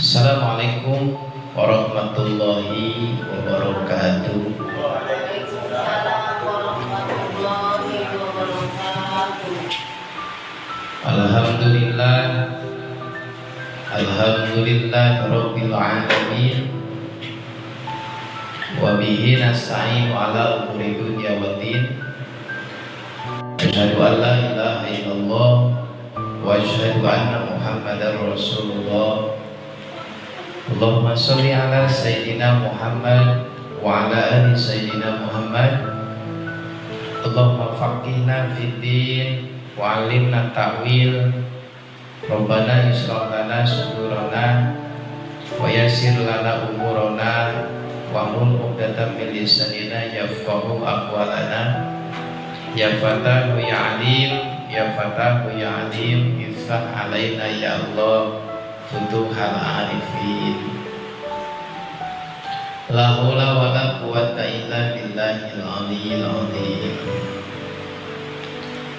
Assalamualaikum warahmatullahi wabarakatuh. Waalaikumsalam warahmatullahi wabarakatuh. Alhamdulillah, alhamdulillah rabbil alamin. Wa bihi nasta'inu ala umuri dunya waddin. Asyhadu an la ilaha illallah wa asyhadu anna Muhammadar Rasulullah. Allahumma sholli ala sayyidina Muhammad wa ala ali sayyidina Muhammad. Allahumma faqihna fid din wa 'allimna ta'wil. Rabbana yusrah lana sudurana wa yassir lana umurana wa mul 'uqdatam min lisanina yafqahu aqwalana. Ya Fatahu ya Alim, ya Fatahu ya Alim, iftah alaina ya Allah futuhal arifin. La haula wala quwwata illa billahil aliyyil azim.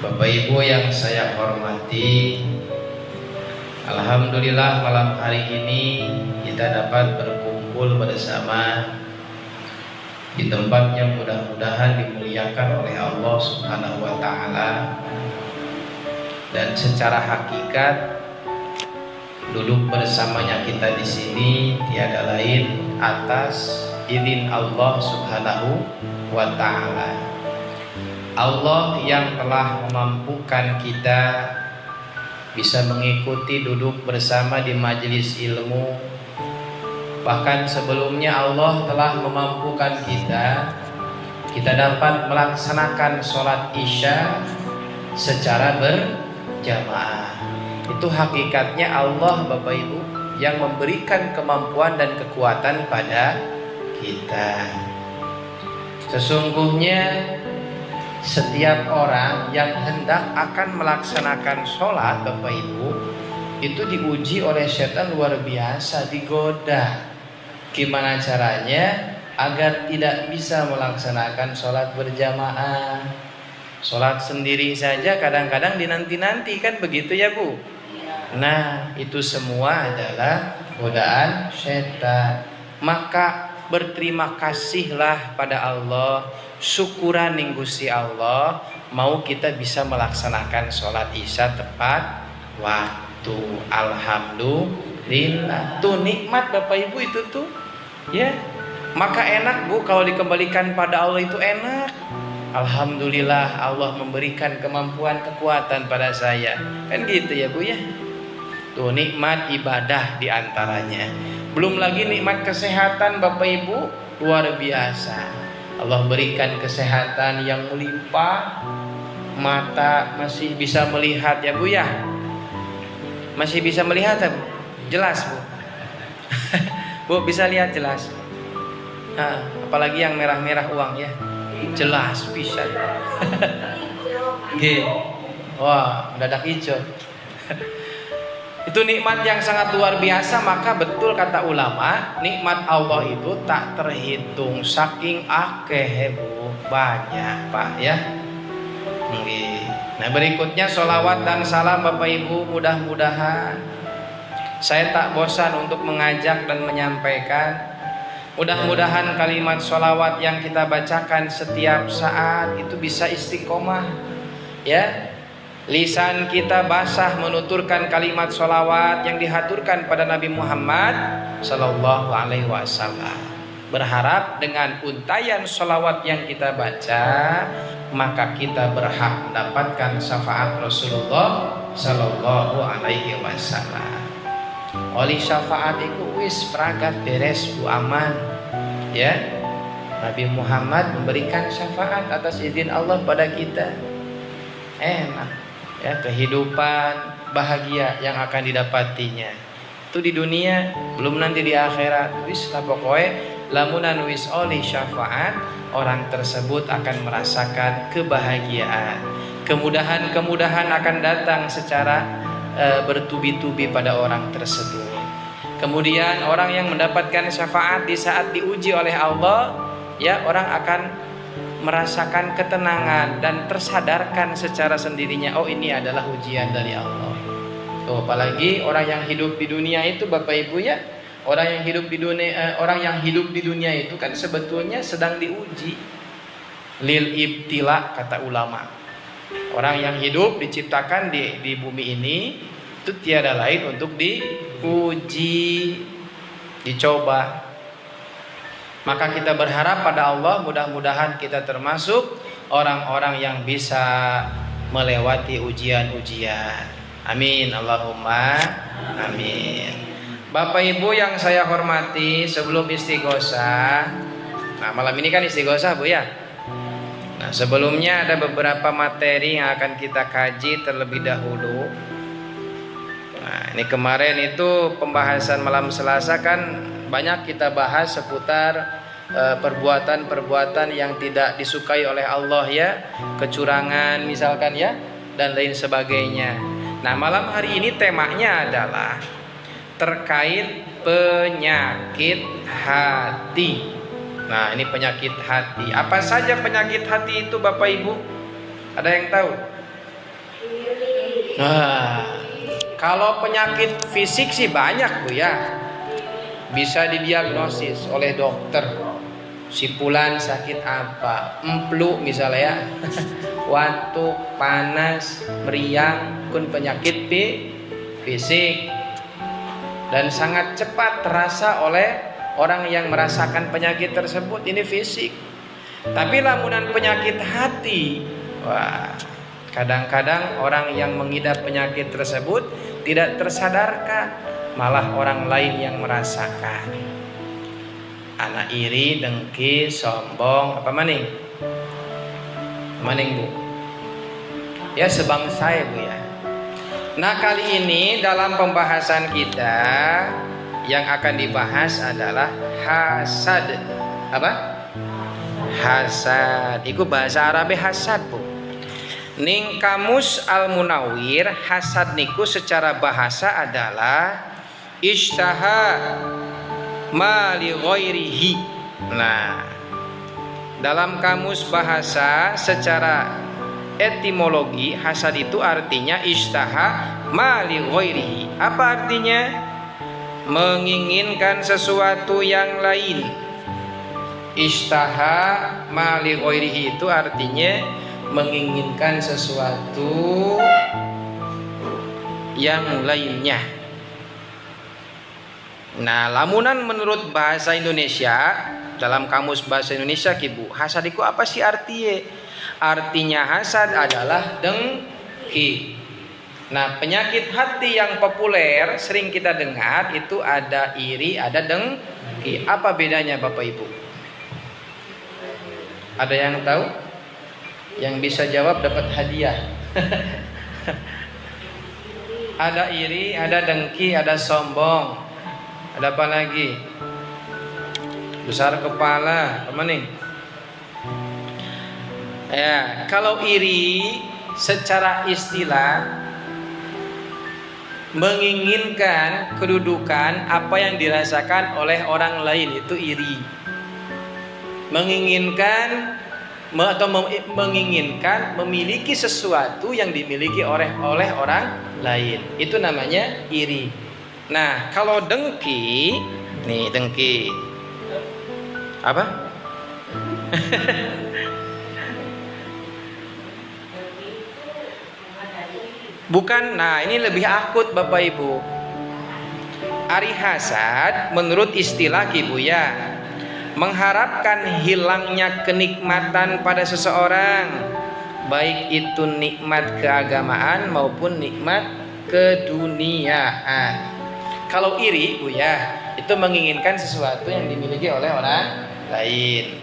Bapak Ibu yang saya hormati, alhamdulillah malam hari ini kita dapat berkumpul bersama di tempat yang mudah-mudahan dimuliakan oleh Allah Subhanahu wa taala. Dan secara hakikat duduk bersamanya kita di sini tiada lain atas izin Allah Subhanahu wa taala. Allah yang telah memampukan kita bisa mengikuti duduk bersama di majelis ilmu. Bahkan sebelumnya Allah telah memampukan kita dapat melaksanakan sholat isya secara berjamaah. Itu hakikatnya Allah, Bapak Ibu, yang memberikan kemampuan dan kekuatan pada kita. Sesungguhnya setiap orang yang hendak akan melaksanakan sholat, Bapak Ibu, itu diuji oleh setan luar biasa, digoda. Gimana caranya agar tidak bisa melaksanakan sholat berjamaah? Sholat sendiri saja kadang-kadang dinanti-nanti, kan begitu ya Bu? Nah, itu semua adalah godaan setan. Maka berterima kasihlah pada Allah, syukuran ning Gusti Allah, mau kita bisa melaksanakan sholat isya tepat waktu. Alhamdulillah. Tuh nikmat Bapak Ibu itu tuh. Ya, maka enak Bu kalau dikembalikan pada Allah, itu enak. Alhamdulillah Allah memberikan kemampuan kekuatan pada saya. Kan gitu ya Bu ya. Tuh nikmat ibadah diantaranya. Belum lagi nikmat kesehatan Bapak Ibu, luar biasa. Allah berikan kesehatan yang melimpah. Mata masih bisa melihat ya Bu ya. Masih bisa melihat ya Bu? Jelas Bu. Bu bisa lihat jelas. Nah, apalagi yang merah-merah uang ya. Jelas bisa. Oke. Wah, mendadak hijau. Itu nikmat yang sangat luar biasa. Maka betul kata ulama, nikmat Allah itu tak terhitung, saking akeh Bu, banyak Pak ya. Nah, berikutnya sholawat dan salam Bapak Ibu, mudah-mudahan saya tak bosan untuk mengajak dan menyampaikan. Mudah-mudahan kalimat sholawat yang kita bacakan setiap saat itu bisa istiqomah ya. Lisan kita basah menuturkan kalimat sholawat yang dihaturkan pada Nabi Muhammad Sallallahu Alaihi Wasallam. Berharap dengan untayan sholawat yang kita baca, maka kita berhak mendapatkan syafaat Rasulullah Sallallahu Alaihi Wasallam. Oleh syafaat itu wis peragat beres Bu, aman ya. Nabi Muhammad memberikan syafaat atas izin Allah pada kita. Enak ya, kehidupan bahagia yang akan didapatinya itu di dunia, belum nanti di akhirat. Wis lah pokoknya lamunan wis oleh syafaat, orang tersebut akan merasakan kebahagiaan. Kemudahan-kemudahan akan datang secara bertubi-tubi pada orang tersebut. Kemudian orang yang mendapatkan syafaat di saat diuji oleh Allah, ya, orang akan merasakan ketenangan dan tersadarkan secara sendirinya, oh ini adalah ujian dari Allah. Tuh, apalagi orang yang hidup di dunia itu Bapak Ibu ya, orang yang hidup di dunia itu kan sebetulnya sedang diuji. Lil ibtila kata ulama. Orang yang hidup diciptakan di bumi ini itu tiada lain untuk diuji, dicoba. Maka kita berharap pada Allah, mudah-mudahan kita termasuk orang-orang yang bisa melewati ujian-ujian. Amin, Allahumma amin. Bapak Ibu yang saya hormati, sebelum istighosah, nah malam ini kan istighosah Bu ya. Nah sebelumnya ada beberapa materi yang akan kita kaji terlebih dahulu. Nah ini kemarin itu pembahasan malam Selasa kan banyak kita bahas seputar perbuatan-perbuatan yang tidak disukai oleh Allah ya, kecurangan misalkan ya, dan lain sebagainya. Nah malam hari ini temanya adalah terkait penyakit hati. Nah ini penyakit hati. Apa saja penyakit hati itu Bapak Ibu? Ada yang tahu? Nah, kalau penyakit fisik sih banyak Bu ya. Bisa didiagnosis oleh dokter. Sipulan sakit apa? Emplu misalnya ya. Watuk, panas, meriang, kun penyakit fisik. Dan sangat cepat terasa oleh orang yang merasakan penyakit tersebut. Ini fisik. Tapi lamunan penyakit hati, wah, kadang-kadang orang yang mengidap penyakit tersebut tidak tersadarkan, malah orang lain yang merasakan. Anak iri, dengki, sombong, apa maning? Maning Bu? Ya sebangsa ya Bu ya. Nah kali ini dalam pembahasan kita yang akan dibahas adalah hasad. Apa? Hasad. Itu bahasa Arabe hasad Bu. Ning Kamus Al-Munawwir, hasad niku secara bahasa adalah ishtaha ma li ghairihi. Nah, dalam kamus bahasa secara etimologi hasad itu artinya ishtaha ma li ghairihi. Apa artinya? Menginginkan sesuatu yang lain. Ishtaha ma li ghairihi itu artinya menginginkan sesuatu yang lainnya. Nah, lamunan menurut bahasa Indonesia, dalam kamus bahasa Indonesia Kibu, hasad itu apa sih artinya? Artinya hasad adalah dengki. Nah, penyakit hati yang populer sering kita dengar itu ada iri, ada dengki. Apa bedanya Bapak Ibu? Ada yang tahu? Yang bisa jawab dapat hadiah. Ada iri, ada dengki, ada sombong. Ada apa lagi? Besar kepala, apa nih? Ya, kalau iri secara istilah menginginkan kedudukan apa yang dirasakan oleh orang lain, itu iri. Menginginkan atau menginginkan memiliki sesuatu yang dimiliki oleh orang lain, itu namanya iri. Nah, kalau dengki, nih dengki. Apa? Bukan, nah ini lebih akut Bapak Ibu. Ari hasad menurut istilah Kibuya mengharapkan hilangnya kenikmatan pada seseorang, baik itu nikmat keagamaan maupun nikmat keduniaan. Kalau iri Bu ya, itu menginginkan sesuatu yang dimiliki oleh orang lain.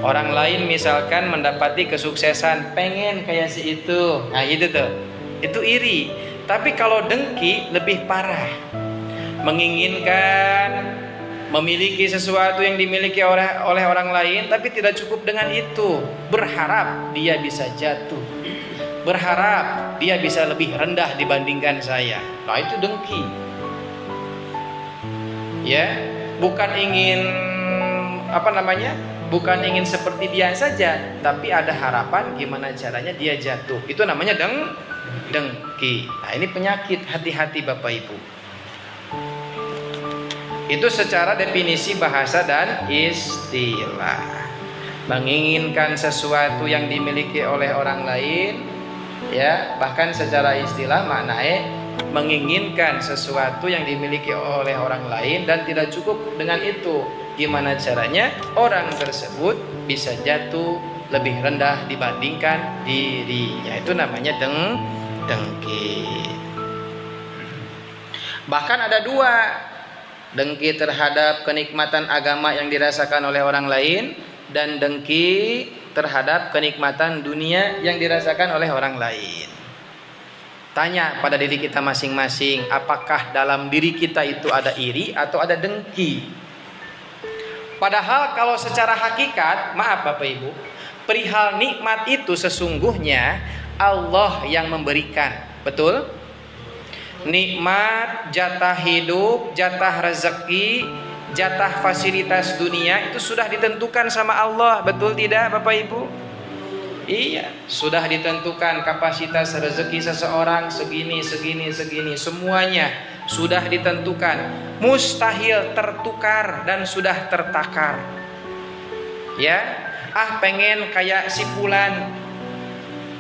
Orang lain misalkan mendapati kesuksesan, pengen kayak si itu. Nah itu tuh, itu iri. Tapi kalau dengki lebih parah, menginginkan memiliki sesuatu yang dimiliki oleh orang lain, tapi tidak cukup dengan itu, berharap dia bisa jatuh, berharap dia bisa lebih rendah dibandingkan saya. Nah itu dengki. Ya, bukan ingin bukan ingin seperti dia saja, tapi ada harapan gimana caranya dia jatuh. Itu namanya dengki. Nah, ini penyakit, hati-hati Bapak Ibu. Itu secara definisi bahasa dan istilah. Menginginkan sesuatu yang dimiliki oleh orang lain, ya, bahkan secara istilah maknanya menginginkan sesuatu yang dimiliki oleh orang lain dan tidak cukup dengan itu. Gimana caranya orang tersebut bisa jatuh lebih rendah dibandingkan dirinya? Itu namanya dengki. Bahkan ada dua, dengki terhadap kenikmatan agama yang dirasakan oleh orang lain dan dengki terhadap kenikmatan dunia yang dirasakan oleh orang lain. Tanya pada diri kita masing-masing, apakah dalam diri kita itu ada iri atau ada dengki? Padahal kalau secara hakikat, maaf Bapak Ibu, perihal nikmat itu sesungguhnya Allah yang memberikan. Betul? Nikmat, jatah hidup, jatah rezeki, jatah fasilitas dunia itu sudah ditentukan sama Allah. Betul tidak Bapak Ibu? Iya, sudah ditentukan kapasitas rezeki seseorang segini, semuanya sudah ditentukan. Mustahil tertukar dan sudah tertakar. Ya, pengen kayak si fulan.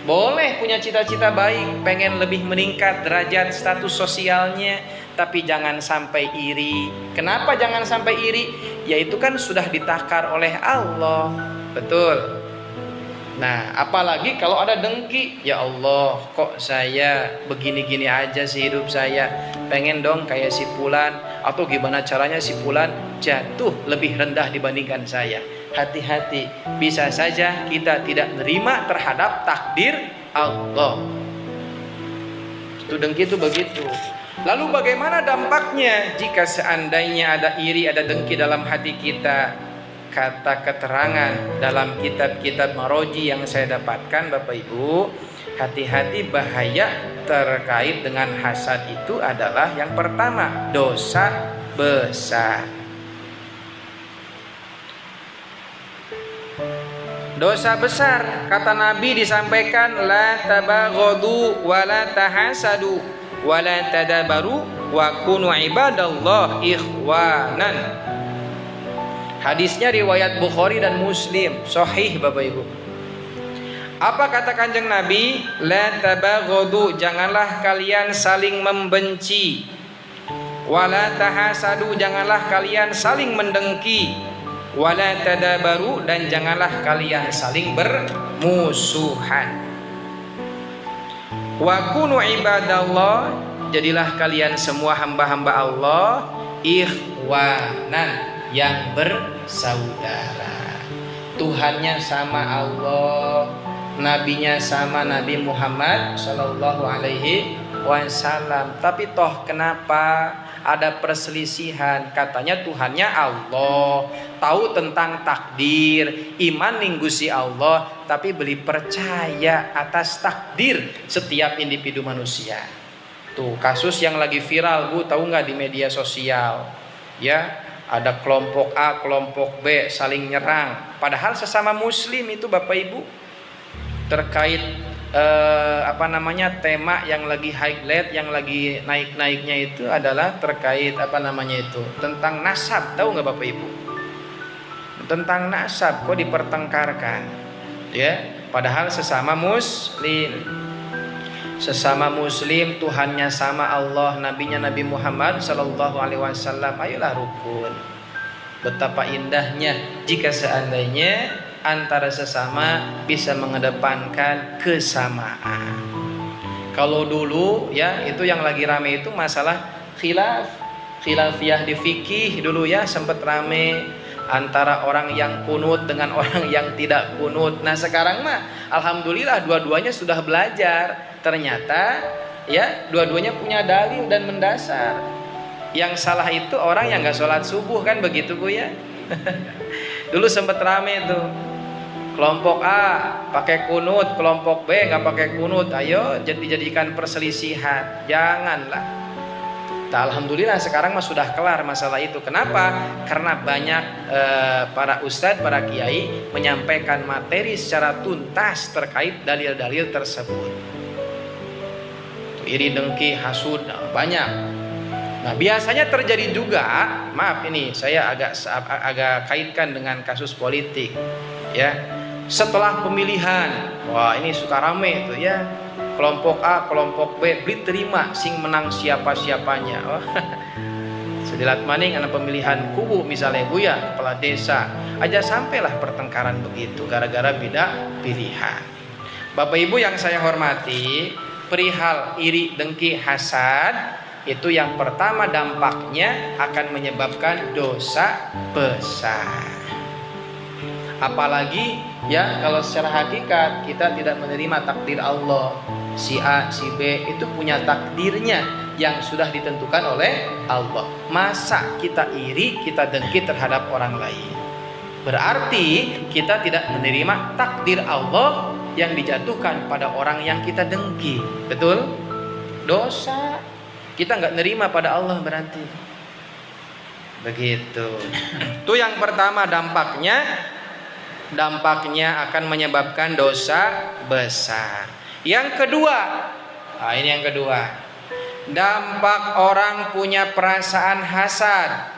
Boleh punya cita-cita baik, pengen lebih meningkat derajat status sosialnya, tapi jangan sampai iri. Kenapa jangan sampai iri? Yaitu kan sudah ditakar oleh Allah. Betul. Nah, apalagi kalau ada dengki, ya Allah, kok saya begini-gini aja sih hidup saya, pengen dong kayak si fulan, atau gimana caranya si fulan jatuh lebih rendah dibandingkan saya. Hati-hati, bisa saja kita tidak menerima terhadap takdir Allah. Itu dengki itu begitu. Lalu bagaimana dampaknya jika seandainya ada iri, ada dengki dalam hati kita? Kata keterangan dalam kitab-kitab maroji yang saya dapatkan Bapak Ibu, hati-hati bahaya terkait dengan hasad itu adalah yang pertama, dosa besar. Dosa besar, kata Nabi disampaikan, la tabaghadu wa la tahasadu wa la tadabaru wa kunu ibadallah ikhwanan. Hadisnya riwayat Bukhari dan Muslim, sahih Bapak Ibu. Apa kata Kanjeng Nabi? La tabaghadu, janganlah kalian saling membenci. Wala tahasadu, janganlah kalian saling mendengki. Wala tadabaru, dan janganlah kalian saling bermusuhan. Wa kunu ibadallah, jadilah kalian semua hamba-hamba Allah ikhwanan, yang bersaudara. Tuhannya sama Allah, nabinya sama Nabi Muhammad sallallahu alaihi wasallam. Tapi toh kenapa ada perselisihan? Katanya Tuhannya Allah, tahu tentang takdir, iman ning Gusti Allah, tapi beli percaya atas takdir setiap individu manusia. Tuh kasus yang lagi viral Bu, tahu nggak di media sosial? Ya, ada kelompok A, kelompok B saling nyerang. Padahal sesama Muslim itu Bapak Ibu, terkait tema yang lagi highlight, yang lagi naik-naiknya itu adalah terkait tentang nasab. Tahu nggak Bapak Ibu? Tentang nasab kok dipertengkarkan, ya? Padahal sesama Muslim, Tuhannya sama Allah, nabinya Nabi Muhammad sallallahu alaihi wasallam. Ayolah rukun. Betapa indahnya jika seandainya antara sesama bisa mengedepankan kesamaan. Kalau dulu ya, itu yang lagi rame itu masalah khilafiyah di fikih dulu ya, sempat rame antara orang yang kunut dengan orang yang tidak kunut. Nah sekarang mah alhamdulillah dua-duanya sudah belajar. Ternyata ya dua-duanya punya dalil dan mendasar. Yang salah itu orang yang gak sholat subuh, kan begitu Bu ya. Dulu sempat rame tuh, kelompok A pakai kunut, kelompok B nggak pakai kunut. Ayo dijadikan perselisihan, janganlah. Nah, alhamdulillah sekarang mah sudah kelar masalah itu. Kenapa? Karena banyak para ustadz, para kiai menyampaikan materi secara tuntas terkait dalil-dalil tersebut. iri, dengki, hasud, banyak. Nah, biasanya terjadi juga, maaf ini saya agak kaitkan dengan kasus politik, ya. Setelah pemilihan, wah ini suka rame tuh ya. Kelompok A, kelompok B, beli terima sing menang siapa-siapanya. Oh, sedilat maning anak pemilihan kubu misalnya Buya, kepala desa, aja sampailah pertengkaran begitu gara-gara beda pilihan. Bapak Ibu yang saya hormati, perihal iri, dengki, hasad itu yang pertama dampaknya akan menyebabkan dosa besar. Apalagi ya kalau secara hakikat kita tidak menerima takdir Allah. Si A, si B itu punya takdirnya yang sudah ditentukan oleh Allah. Masa kita iri, kita dengki terhadap orang lain? Berarti kita tidak menerima takdir Allah yang dijatuhkan pada orang yang kita dengki. Betul? Dosa. Kita nggak nerima pada Allah berarti. Begitu. Itu yang pertama dampaknya akan menyebabkan dosa besar. Yang kedua, ini yang kedua. Dampak orang punya perasaan hasad,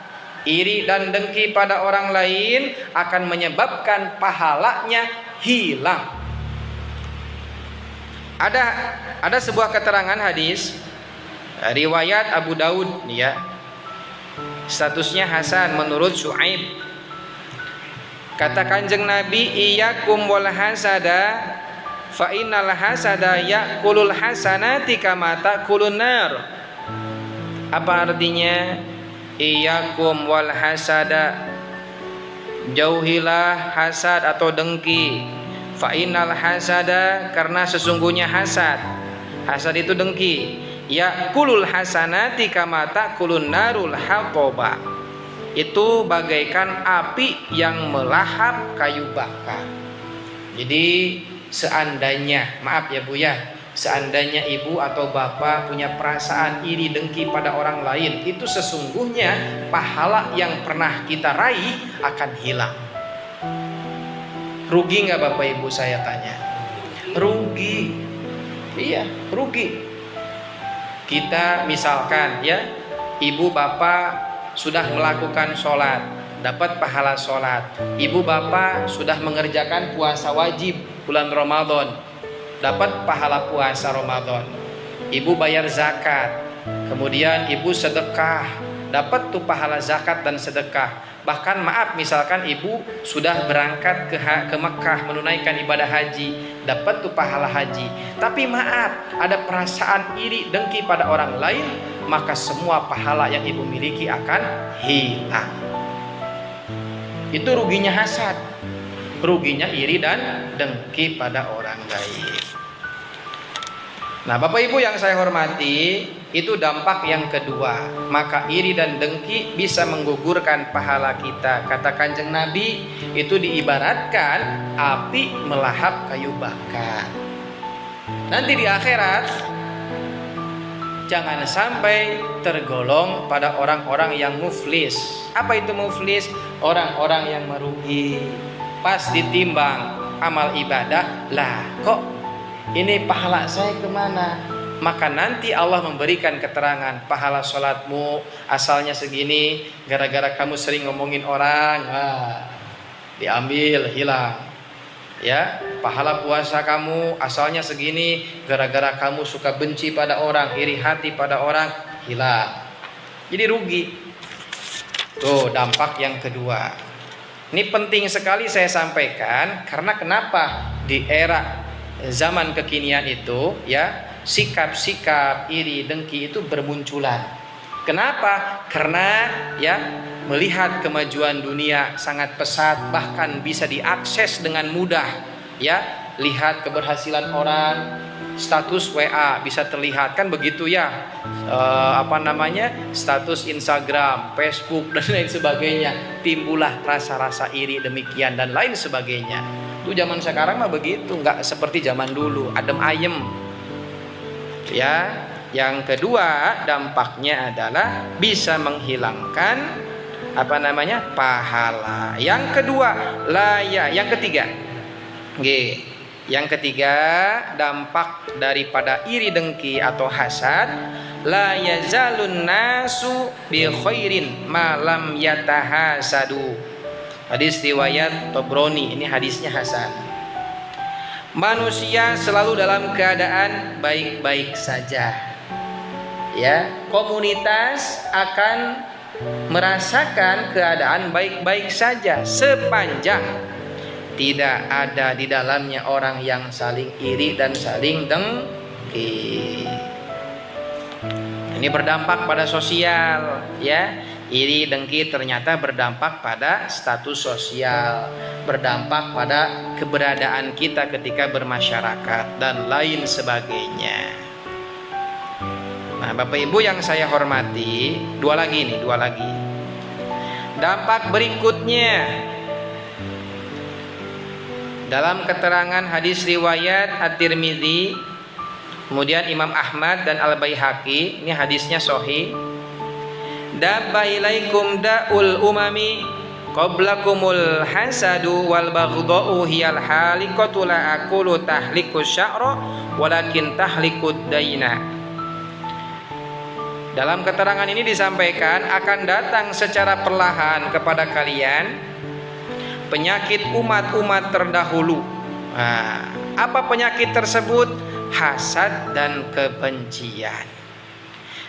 iri dan dengki pada orang lain akan menyebabkan pahalanya hilang. Ada sebuah keterangan hadis riwayat Abu Daud ya. Statusnya hasan menurut Syuaib. Kata Kanjeng Nabi, iyyakum wal hasada fa innal hasada ya'kulul hasanati kama ta'kulun nar. Apa artinya? Iyyakum wal hasada, jauhilah hasad atau dengki. Fa innal hasada, karena sesungguhnya hasad itu dengki. Ya'kulul hasanati kama ta'kulun narul haqaba. Itu bagaikan api yang melahap kayu bakar. Jadi seandainya, maaf ya Bu ya, seandainya ibu atau bapak punya perasaan iri dengki pada orang lain, itu sesungguhnya pahala yang pernah kita raih akan hilang. Rugi nggak Bapak Ibu saya tanya? Rugi. Iya, rugi. Kita misalkan ya, ibu bapak sudah melakukan sholat, dapat pahala sholat. Ibu bapak sudah mengerjakan puasa wajib bulan Ramadan, dapat pahala puasa Ramadan. Ibu bayar zakat, kemudian ibu sedekah, dapat tuh pahala zakat dan sedekah. Bahkan maaf, misalkan ibu sudah berangkat ke Mekah menunaikan ibadah haji, dapat tuh pahala haji. Tapi maaf, ada perasaan iri dengki pada orang lain, maka semua pahala yang ibu miliki akan hilang. Itu ruginya hasad, ruginya iri dan dengki pada orang lain. Nah Bapak Ibu yang saya hormati, itu dampak yang kedua. Maka iri dan dengki bisa menggugurkan pahala kita. Kata Kanjeng Nabi, itu diibaratkan api melahap kayu bakar. Nanti di akhirat jangan sampai tergolong pada orang-orang yang muflis. Apa itu muflis? Orang-orang yang merugi. Pas ditimbang amal ibadah, lah kok ini pahala saya kemana? Maka nanti Allah memberikan keterangan, pahala sholatmu asalnya segini, gara-gara kamu sering ngomongin orang, diambil, hilang. Ya, pahala puasa kamu asalnya segini, gara-gara kamu suka benci pada orang, iri hati pada orang, hilang. Jadi rugi. Tuh dampak yang kedua. Ini penting sekali saya sampaikan, karena kenapa di era zaman kekinian itu ya, sikap-sikap iri dengki itu bermunculan. Kenapa? Karena ya, melihat kemajuan dunia sangat pesat, bahkan bisa diakses dengan mudah. Ya, lihat keberhasilan orang, status WA bisa terlihat kan begitu ya. Status Instagram, Facebook dan lain sebagainya. Timbullah rasa-rasa iri demikian dan lain sebagainya. Itu zaman sekarang mah begitu, nggak seperti zaman dulu, adem ayem. Ya, yang kedua dampaknya adalah bisa menghilangkan pahala. Yang kedua, yang ketiga. Yang ketiga, dampak daripada iri dengki atau hasad, la yazalun nasu bi khairin ma lam yatahasadu. Hadis riwayat Tabrani, ini hadisnya hasan. Manusia selalu dalam keadaan baik-baik saja. Ya, komunitas akan merasakan keadaan baik-baik saja sepanjang tidak ada di dalamnya orang yang saling iri dan saling dengki. Ini berdampak pada sosial, ya. Iri dengki ternyata berdampak pada status sosial, berdampak pada keberadaan kita ketika bermasyarakat dan lain sebagainya. Nah, Bapak Ibu yang saya hormati, dua lagi. Dampak berikutnya, dalam keterangan hadis riwayat At-Tirmidzi, kemudian Imam Ahmad dan Al-Baihaqi, ini hadisnya sahih. Dabba ilaikum da'ul umami qablakumul hasadu wal baghdha'u hiyal halikatu la aqulu tahliku sya'ra walakin tahlikud daina. Dalam keterangan ini disampaikan akan datang secara perlahan kepada kalian penyakit umat-umat terdahulu. Nah, apa penyakit tersebut? Hasad dan kebencian.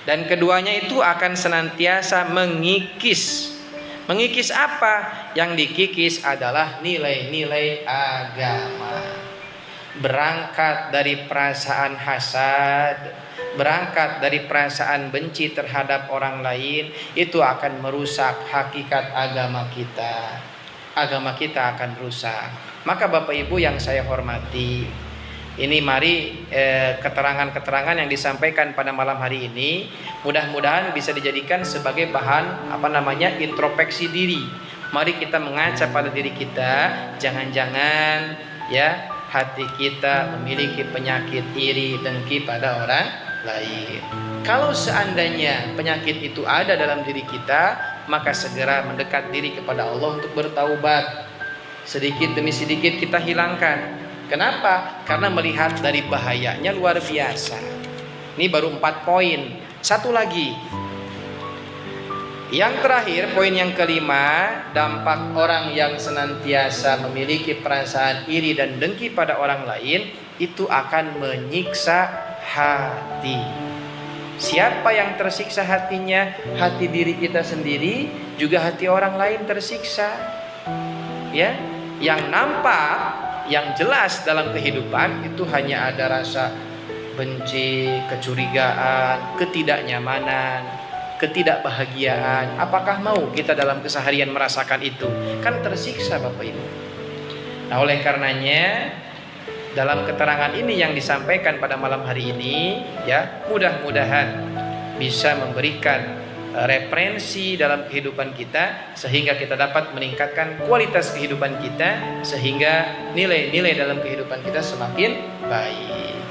Dan keduanya itu akan senantiasa mengikis. Mengikis apa? Yang dikikis adalah nilai-nilai agama. Berangkat dari perasaan hasad, berangkat dari perasaan benci terhadap orang lain, itu akan merusak hakikat agama kita. Agama kita akan rusak. Maka Bapak Ibu yang saya hormati, ini mari keterangan-keterangan yang disampaikan pada malam hari ini mudah-mudahan bisa dijadikan sebagai bahan introspeksi diri. Mari kita mengaca pada diri kita, jangan-jangan ya hati kita memiliki penyakit iri dengki pada orang lain. Kalau seandainya penyakit itu ada dalam diri kita, maka segera mendekat diri kepada Allah untuk bertaubat. Sedikit demi sedikit kita hilangkan. Kenapa? Karena melihat dari bahayanya luar biasa. Ini baru 4 poin. Satu lagi. Yang terakhir, poin yang kelima, dampak orang yang senantiasa memiliki perasaan iri dan dengki pada orang lain itu akan menyiksa hati. Siapa yang tersiksa hatinya? Hati diri kita sendiri, juga hati orang lain tersiksa. Ya, yang nampak, yang jelas dalam kehidupan itu hanya ada rasa benci, kecurigaan, ketidaknyamanan, ketidakbahagiaan. Apakah mau kita dalam keseharian merasakan itu? Kan tersiksa Bapak Ibu. Nah, oleh karenanya dalam keterangan ini yang disampaikan pada malam hari ini, ya, mudah-mudahan bisa memberikan referensi dalam kehidupan kita sehingga kita dapat meningkatkan kualitas kehidupan kita, sehingga nilai-nilai dalam kehidupan kita semakin baik.